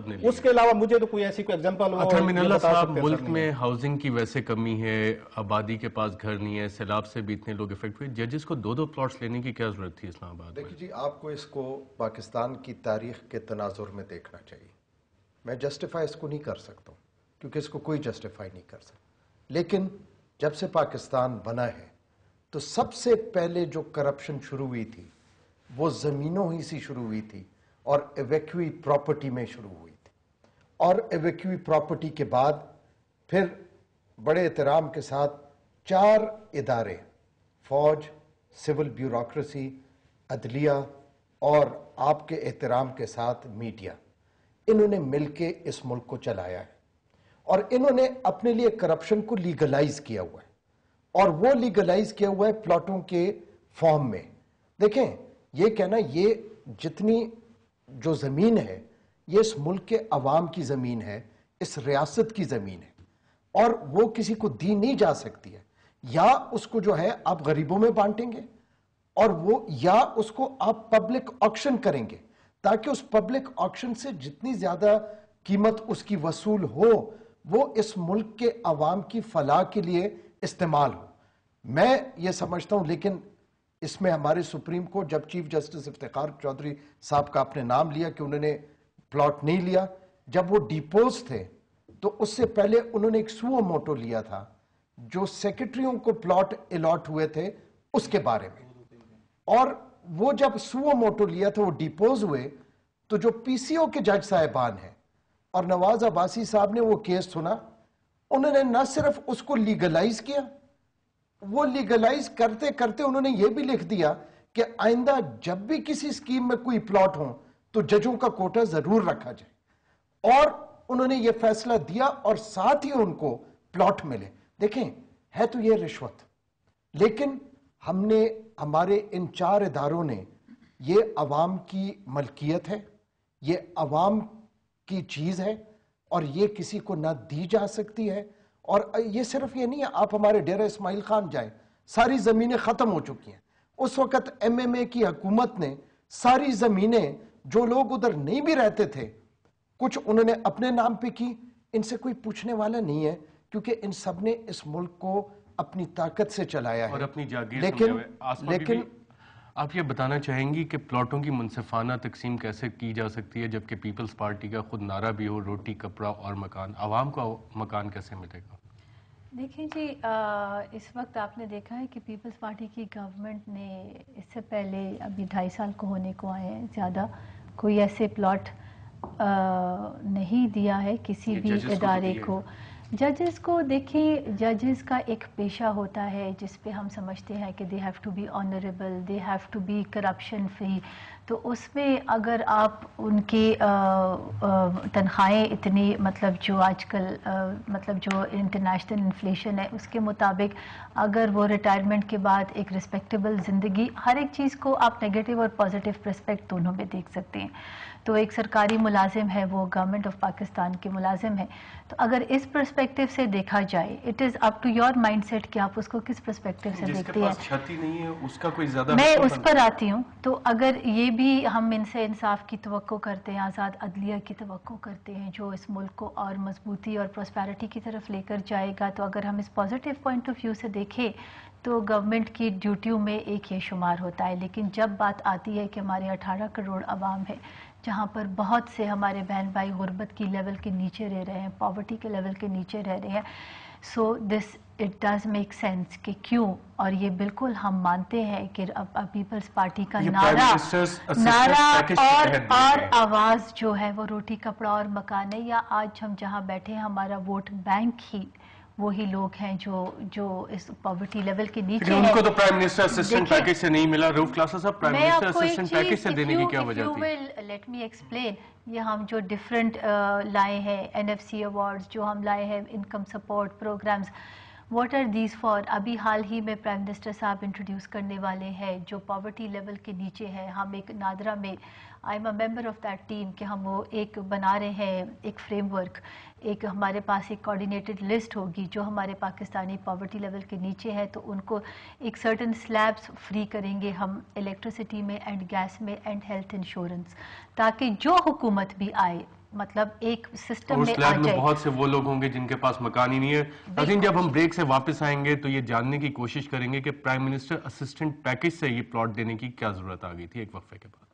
نے لی. اس کے علاوہ مجھے تو کوئی ایسی کوئی ایگزامپل اطہر من اللہ صاحب، ملک میں ہاؤسنگ کی ویسے کمی ہے، آبادی کے پاس گھر نہیں ہے، سیلاب سے بھی اتنے لوگ افیکٹ ہوئے، ججز کو دو پلاٹس لینے کی کیا ضرورت تھی اسلام آباد میں؟ دیکھیے جی، آپ کو اس کو پاکستان کی تاریخ کے تناظر میں دیکھنا چاہیے. میں جسٹیفائی اس کو نہیں کر سکتا ہوں کیونکہ اس کو کوئی جسٹیفائی نہیں کر سکتا، لیکن جب سے پاکستان بنا ہے تو سب سے پہلے جو کرپشن شروع ہوئی تھی وہ زمینوں ہی سے شروع ہوئی تھی اور ایویکوی پراپرٹی میں شروع ہوئی تھی. اور ایویکوی پراپرٹی کے بعد پھر بڑے احترام کے ساتھ 4 ادارے، فوج، سول بیوروکریسی، عدلیہ اور آپ کے احترام کے ساتھ میڈیا، انہوں نے مل کے اس ملک کو چلایا ہے اور انہوں نے اپنے لیے کرپشن کو لیگلائز کیا ہوا ہے، اور وہ لیگلائز کیا ہوا ہے پلاٹوں کے فارم میں. دیکھیں، یہ کہنا یہ جتنی جو زمین ہے یہ اس ملک کے عوام کی زمین ہے، اس ریاست کی زمین ہے، اور وہ کسی کو دی نہیں جا سکتی ہے. یا اس کو جو ہے آپ غریبوں میں بانٹیں گے، اور وہ یا اس کو آپ پبلک آکشن کریں گے تاکہ اس پبلک آکشن سے جتنی زیادہ قیمت اس کی وصول ہو وہ اس ملک کے عوام کی فلاح کے لیے استعمال ہو. میں یہ سمجھتا ہوں، لیکن اس میں ہمارے سپریم کورٹ، جب چیف جسٹس افتخار چودھری صاحب کا آپ نے نام لیا کہ انہوں نے پلاٹ نہیں لیا، جب وہ ڈیپوز تھے تو اس سے پہلے انہوں نے ایک سوو موٹو لیا تھا جو سیکرٹریوں کو پلاٹ الاٹ ہوئے تھے اس کے بارے میں. اور وہ جب سوو موٹو لیا تھا، وہ ڈیپوز ہوئے تو جو پی سی او کے جج صاحبان ہیں اور نواز عباسی صاحب نے وہ کیس سنا، انہوں نے نہ صرف اس کو لیگلائز کیا، وہ لیگلائز کرتے کرتے انہوں نے یہ بھی لکھ دیا کہ آئندہ جب بھی کسی سکیم میں کوئی پلاٹ ہوں تو ججوں کا کوٹا ضرور رکھا جائے. اور انہوں نے یہ فیصلہ دیا اور ساتھ ہی ان کو پلاٹ ملے. دیکھیں، ہے تو یہ رشوت، لیکن ہم نے، ہمارے ان 4 اداروں نے، یہ عوام کی ملکیت ہے، یہ عوام کی چیز ہے اور یہ کسی کو نہ دی جا سکتی ہے. اور یہ صرف یہ نہیں ہے، آپ ہمارے ڈیرہ اسماعیل خان جائیں، ساری زمینیں ختم ہو چکی ہیں. اس وقت ایم ایم اے کی حکومت نے ساری زمینیں، جو لوگ ادھر نہیں بھی رہتے تھے، کچھ انہوں نے اپنے نام پہ کی، ان سے کوئی پوچھنے والا نہیں ہے کیونکہ ان سب نے اس ملک کو اپنی طاقت سے چلایا ہے اور اپنی جاگیر لیکن آپ یہ بتانا چاہیں گی کہ پلاٹوں کی منصفانہ تقسیم کیسے کی جا سکتی ہے جبکہ پیپلز پارٹی کا خود نعرہ بھی ہو روٹی کپڑا اور مکان، عوام کو مکان کیسے ملے گا؟ دیکھیں جی، اس وقت آپ نے دیکھا ہے کہ پیپلز پارٹی کی گورنمنٹ نے اس سے پہلے ابھی 2.5 سال کو ہونے کو آئے ہیں، زیادہ کوئی ایسے پلاٹ نہیں دیا ہے کسی بھی ادارے کو. ججز کو دیکھیں، ججز کا ایک پیشہ ہوتا ہے جس پہ ہم سمجھتے ہیں کہ they have to be honourable, they have to be corruption free. تو اس میں اگر آپ ان کی تنخواہیں اتنی، مطلب جو آج کل مطلب جو انٹرنیشنل انفلیشن ہے اس کے مطابق اگر وہ ریٹائرمنٹ کے بعد ایک رسپیکٹیبل زندگی، ہر ایک چیز کو آپ نیگیٹو اور پازیٹیو پرسپیکٹ دونوں میں دیکھ سکتے ہیں. تو ایک سرکاری ملازم ہے، وہ گورنمنٹ آف پاکستان کے ملازم ہے، تو اگر اس پرسپیکٹیو سے دیکھا جائے، it is up to your mind set کہ آپ اس کو کس پرسپیکٹیو سے دیکھتے ہیں. جس کے پاس چھت ہی نہیں ہے اس کا کوئی زیادہ، میں اس پر آتی ہوں. تو اگر یہ بھی ہم ان سے انصاف کی توقع کرتے ہیں، آزاد عدلیہ کی توقع کرتے ہیں جو اس ملک کو اور مضبوطی اور پراسپیرٹی کی طرف لے کر جائے گا، تو اگر ہم اس پازیٹیو پوائنٹ آف ویو سے دیکھیں تو گورنمنٹ کی ڈیوٹیوں میں ایک یہ شمار ہوتا ہے. لیکن جب بات آتی ہے کہ ہمارے 18 کروڑ عوام ہے جہاں پر بہت سے ہمارے بہن بھائی غربت کی لیول کے نیچے رہ رہے ہیں، پاورٹی کے لیول کے نیچے رہ رہے ہیں، so this it does make sense کہ کیوں. اور یہ بالکل ہم مانتے ہیں کہ پیپلز پارٹی کا نعرہ اور آواز جو ہے وہ روٹی کپڑا اور مکان ہے. یا آج ہم جہاں بیٹھے ہیں ہمارا ووٹ بینک ہی وہی لوگ ہیں جو اس پاورٹی لیول کے نیچے ہیں. ان کو تو پرائم منسٹر اسسٹنٹ پیکیج سے نہیں ملا. روف کلاسر صاحب، پرائم منسٹر اسسٹنٹ پیکیج سے دینے کی کیا وجہ تھی؟ Let me explain. یہ ہم جو ڈفرینٹ لائے ہیں، این ایف سی ایوارڈز جو ہم لائے ہیں، income support programmes, what are these for? ابھی حال ہی میں پرائم منسٹر صاحب انٹروڈیوس کرنے والے ہیں جو پاورٹی لیول کے نیچے ہے. ہم ایک نادرا میں، I am a member of that team کہ ہم وہ ایک بنا رہے ہیں، ایک فریم ورک، ایک ہمارے پاس ایک کوآرڈینیٹڈ لسٹ ہوگی جو ہمارے پاکستانی پاورٹی لیول کے نیچے ہے، تو ان کو ایک سرٹن سلیبس فری کریں گے ہم الیکٹریسٹی میں اینڈ گیس میں اینڈ ہیلتھ انشورنس، تاکہ جو حکومت بھی آئے مطلب ایک سسٹم اور میں اس آ لیب میں جائے. بہت سے وہ لوگ ہوں گے جن کے پاس مکان ہی نہیں ہے. ناظرین جب ہم بریک سے واپس آئیں گے تو یہ جاننے کی کوشش کریں گے کہ پرائم منسٹر اسسٹنٹ پیکج سے یہ پلاٹ دینے کی کیا ضرورت آ گئی تھی. ایک وقفے کے بعد.